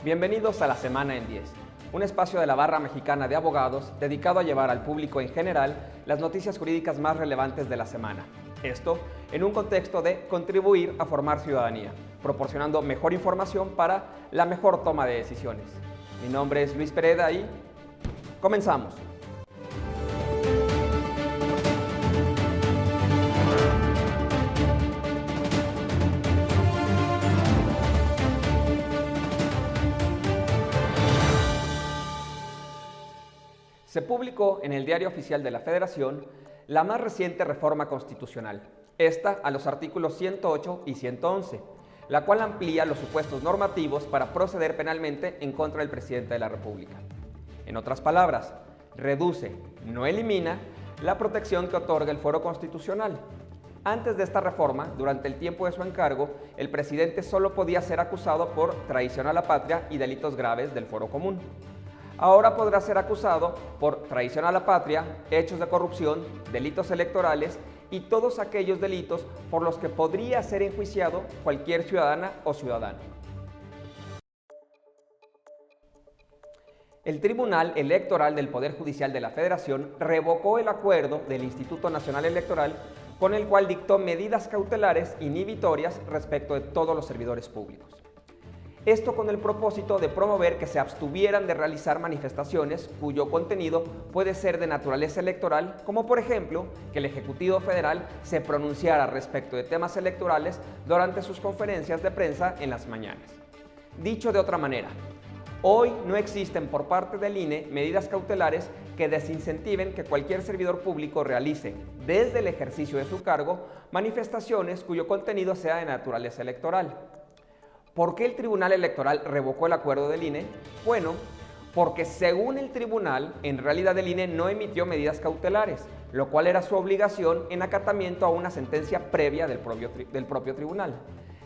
Bienvenidos a La Semana en 10, un espacio de la Barra Mexicana de Abogados dedicado a llevar al público en general las noticias jurídicas más relevantes de la semana. Esto en un contexto de contribuir a formar ciudadanía, proporcionando mejor información para la mejor toma de decisiones. Mi nombre es Luis Pereda y comenzamos. Se publicó en el Diario Oficial de la Federación la más reciente reforma constitucional, esta a los artículos 108 y 111, la cual amplía los supuestos normativos para proceder penalmente en contra del presidente de la República. En otras palabras, reduce, no elimina, la protección que otorga el Fuero Constitucional. Antes de esta reforma, durante el tiempo de su encargo, el presidente solo podía ser acusado por traición a la patria y delitos graves del Fuero Común. Ahora podrá ser acusado por traición a la patria, hechos de corrupción, delitos electorales y todos aquellos delitos por los que podría ser enjuiciado cualquier ciudadana o ciudadano. El Tribunal Electoral del Poder Judicial de la Federación revocó el acuerdo del Instituto Nacional Electoral con el cual dictó medidas cautelares inhibitorias respecto de todos los servidores públicos. Esto con el propósito de promover que se abstuvieran de realizar manifestaciones cuyo contenido puede ser de naturaleza electoral, como por ejemplo que el Ejecutivo Federal se pronunciara respecto de temas electorales durante sus conferencias de prensa en las mañanas. Dicho de otra manera, hoy no existen por parte del INE medidas cautelares que desincentiven que cualquier servidor público realice, desde el ejercicio de su cargo, manifestaciones cuyo contenido sea de naturaleza electoral. ¿Por qué el Tribunal Electoral revocó el acuerdo del INE? Bueno, porque según el tribunal, en realidad el INE no emitió medidas cautelares, lo cual era su obligación en acatamiento a una sentencia previa del propio tribunal,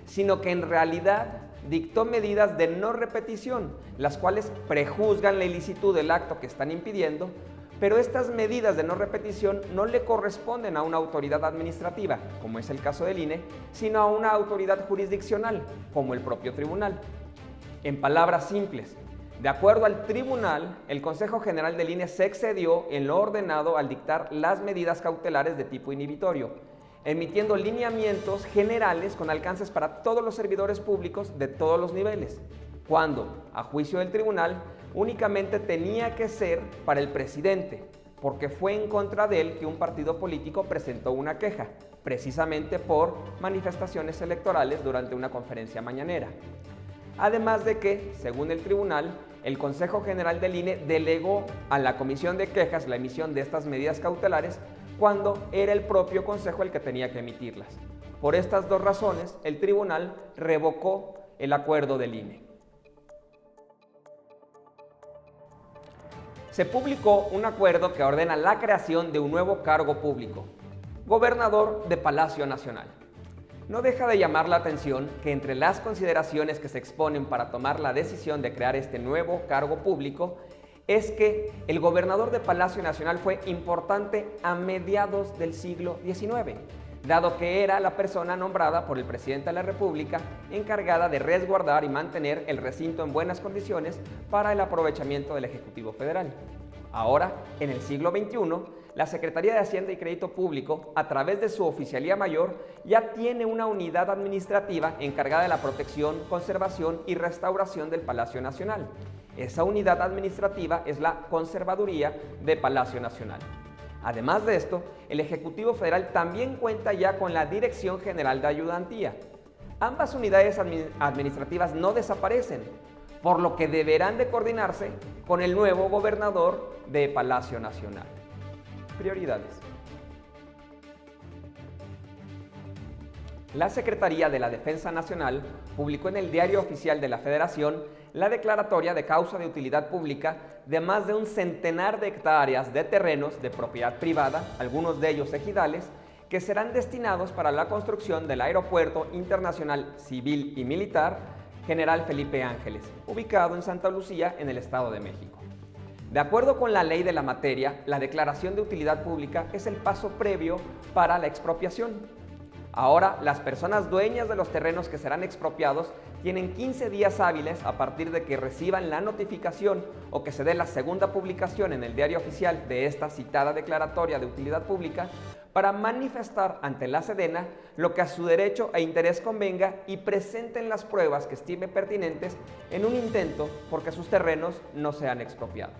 sino que en realidad dictó medidas de no repetición, las cuales prejuzgan la ilicitud del acto que están impidiendo, pero estas medidas de no repetición no le corresponden a una autoridad administrativa, como es el caso del INE, sino a una autoridad jurisdiccional, como el propio tribunal. En palabras simples, de acuerdo al tribunal, el Consejo General del INE se excedió en lo ordenado al dictar las medidas cautelares de tipo inhibitorio, emitiendo lineamientos generales con alcances para todos los servidores públicos de todos los niveles, cuando, a juicio del tribunal, únicamente tenía que ser para el presidente, porque fue en contra de él que un partido político presentó una queja, precisamente por manifestaciones electorales durante una conferencia mañanera. Además de que, según el tribunal, el Consejo General del INE delegó a la Comisión de Quejas la emisión de estas medidas cautelares cuando era el propio Consejo el que tenía que emitirlas. Por estas dos razones, el tribunal revocó el acuerdo del INE. Se publicó un acuerdo que ordena la creación de un nuevo cargo público, gobernador de Palacio Nacional. No deja de llamar la atención que entre las consideraciones que se exponen para tomar la decisión de crear este nuevo cargo público es que el gobernador de Palacio Nacional fue importante a mediados del siglo XIX, dado que era la persona nombrada por el presidente de la República encargada de resguardar y mantener el recinto en buenas condiciones para el aprovechamiento del Ejecutivo Federal. Ahora, en el siglo XXI, la Secretaría de Hacienda y Crédito Público, a través de su Oficialía Mayor, ya tiene una unidad administrativa encargada de la protección, conservación y restauración del Palacio Nacional. Esa unidad administrativa es la Conservaduría de Palacio Nacional. Además de esto, el Ejecutivo Federal también cuenta ya con la Dirección General de Ayudantía. Ambas unidades administrativas no desaparecen, por lo que deberán de coordinarse con el nuevo gobernador de Palacio Nacional. Prioridades. La Secretaría de la Defensa Nacional publicó en el Diario Oficial de la Federación la declaratoria de causa de utilidad pública de más de un centenar de hectáreas de terrenos de propiedad privada, algunos de ellos ejidales, que serán destinados para la construcción del Aeropuerto Internacional Civil y Militar General Felipe Ángeles, ubicado en Santa Lucía, en el Estado de México. De acuerdo con la ley de la materia, la declaración de utilidad pública es el paso previo para la expropiación. Ahora, las personas dueñas de los terrenos que serán expropiados tienen 15 días hábiles a partir de que reciban la notificación o que se dé la segunda publicación en el Diario Oficial de esta citada declaratoria de utilidad pública para manifestar ante la Sedena lo que a su derecho e interés convenga y presenten las pruebas que estime pertinentes en un intento porque sus terrenos no sean expropiados.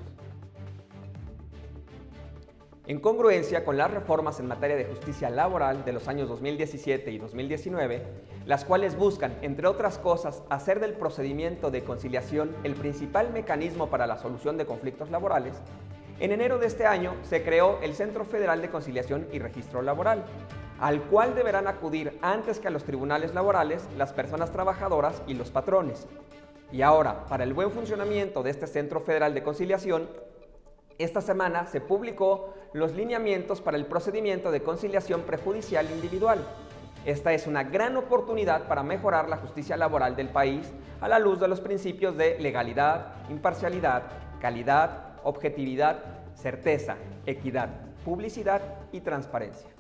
En congruencia con las reformas en materia de justicia laboral de los años 2017 y 2019, las cuales buscan, entre otras cosas, hacer del procedimiento de conciliación el principal mecanismo para la solución de conflictos laborales, en enero de este año se creó el Centro Federal de Conciliación y Registro Laboral, al cual deberán acudir antes que a los tribunales laborales las personas trabajadoras y los patrones. Y ahora, para el buen funcionamiento de este Centro Federal de Conciliación, esta semana se publicó los lineamientos para el procedimiento de conciliación prejudicial individual. Esta es una gran oportunidad para mejorar la justicia laboral del país a la luz de los principios de legalidad, imparcialidad, calidad, objetividad, certeza, equidad, publicidad y transparencia.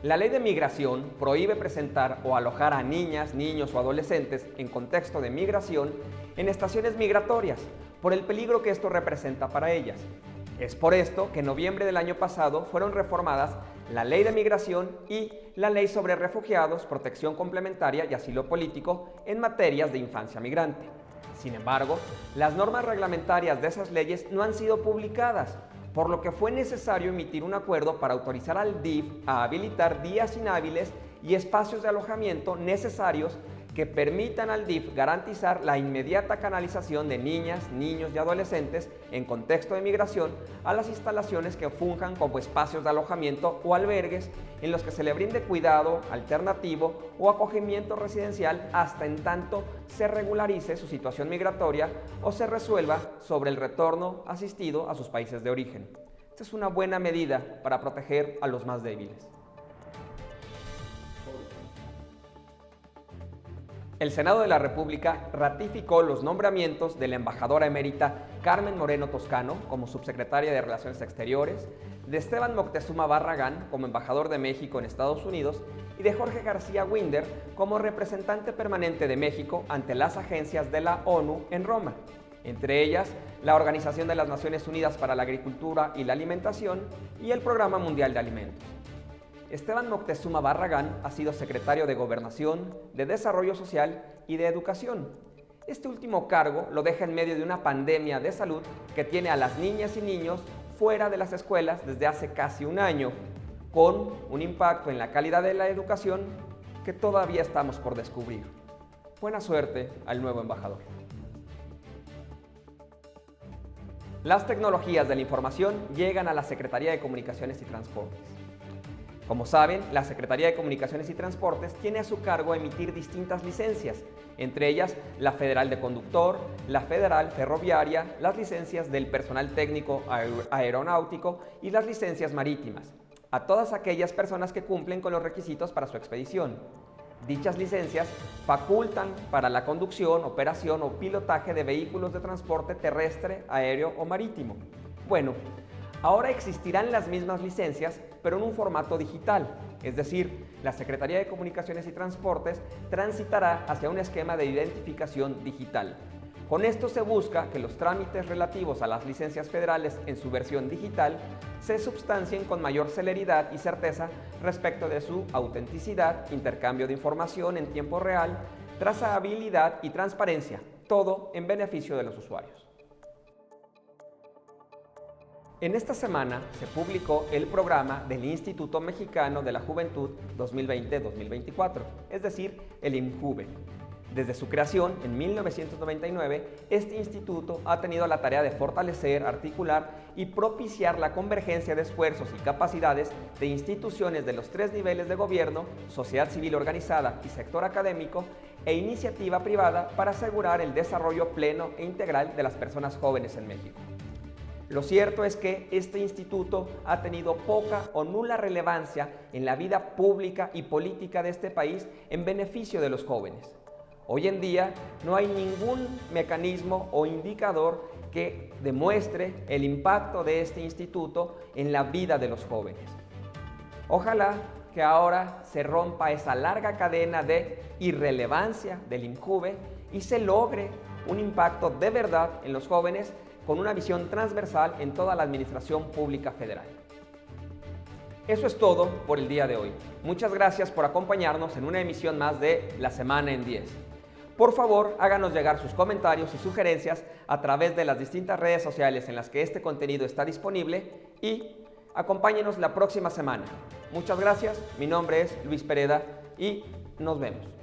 La Ley de Migración prohíbe presentar o alojar a niñas, niños o adolescentes en contexto de migración en estaciones migratorias, por el peligro que esto representa para ellas. Es por esto que en noviembre del año pasado fueron reformadas la Ley de Migración y la Ley sobre Refugiados, Protección Complementaria y Asilo Político en materias de infancia migrante. Sin embargo, las normas reglamentarias de esas leyes no han sido publicadas, por lo que fue necesario emitir un acuerdo para autorizar al DIF a habilitar días inhábiles y espacios de alojamiento necesarios que permitan al DIF garantizar la inmediata canalización de niñas, niños y adolescentes en contexto de migración a las instalaciones que funjan como espacios de alojamiento o albergues en los que se le brinde cuidado alternativo o acogimiento residencial hasta en tanto se regularice su situación migratoria o se resuelva sobre el retorno asistido a sus países de origen. Esta es una buena medida para proteger a los más débiles. El Senado de la República ratificó los nombramientos de la embajadora emérita Carmen Moreno Toscano como subsecretaria de Relaciones Exteriores, de Esteban Moctezuma Barragán como embajador de México en Estados Unidos y de Jorge García Winder como representante permanente de México ante las agencias de la ONU en Roma, entre ellas la Organización de las Naciones Unidas para la Agricultura y la Alimentación y el Programa Mundial de Alimentos. Esteban Moctezuma Barragán ha sido secretario de Gobernación, de Desarrollo Social y de Educación. Este último cargo lo deja en medio de una pandemia de salud que tiene a las niñas y niños fuera de las escuelas desde hace casi un año, con un impacto en la calidad de la educación que todavía estamos por descubrir. Buena suerte al nuevo embajador. Las tecnologías de la información llegan a la Secretaría de Comunicaciones y Transportes. Como saben, la Secretaría de Comunicaciones y Transportes tiene a su cargo emitir distintas licencias, entre ellas la Federal de Conductor, la Federal Ferroviaria, las licencias del personal técnico aeronáutico y las licencias marítimas, a todas aquellas personas que cumplen con los requisitos para su expedición. Dichas licencias facultan para la conducción, operación o pilotaje de vehículos de transporte terrestre, aéreo o marítimo. Bueno, ahora existirán las mismas licencias, pero en un formato digital, es decir, la Secretaría de Comunicaciones y Transportes transitará hacia un esquema de identificación digital. Con esto se busca que los trámites relativos a las licencias federales en su versión digital se substancien con mayor celeridad y certeza respecto de su autenticidad, intercambio de información en tiempo real, trazabilidad y transparencia, todo en beneficio de los usuarios. En esta semana se publicó el programa del Instituto Mexicano de la Juventud 2020-2024, es decir, el IMJUVE. Desde su creación en 1999, este instituto ha tenido la tarea de fortalecer, articular y propiciar la convergencia de esfuerzos y capacidades de instituciones de los 3 niveles de gobierno, sociedad civil organizada y sector académico, e iniciativa privada para asegurar el desarrollo pleno e integral de las personas jóvenes en México. Lo cierto es que este instituto ha tenido poca o nula relevancia en la vida pública y política de este país en beneficio de los jóvenes. Hoy en día no hay ningún mecanismo o indicador que demuestre el impacto de este instituto en la vida de los jóvenes. Ojalá que ahora se rompa esa larga cadena de irrelevancia del INJUVE y se logre un impacto de verdad en los jóvenes con una visión transversal en toda la administración pública federal. Eso es todo por el día de hoy. Muchas gracias por acompañarnos en una emisión más de La Semana en 10. Por favor, háganos llegar sus comentarios y sugerencias a través de las distintas redes sociales en las que este contenido está disponible y acompáñenos la próxima semana. Muchas gracias, mi nombre es Luis Pereda y nos vemos.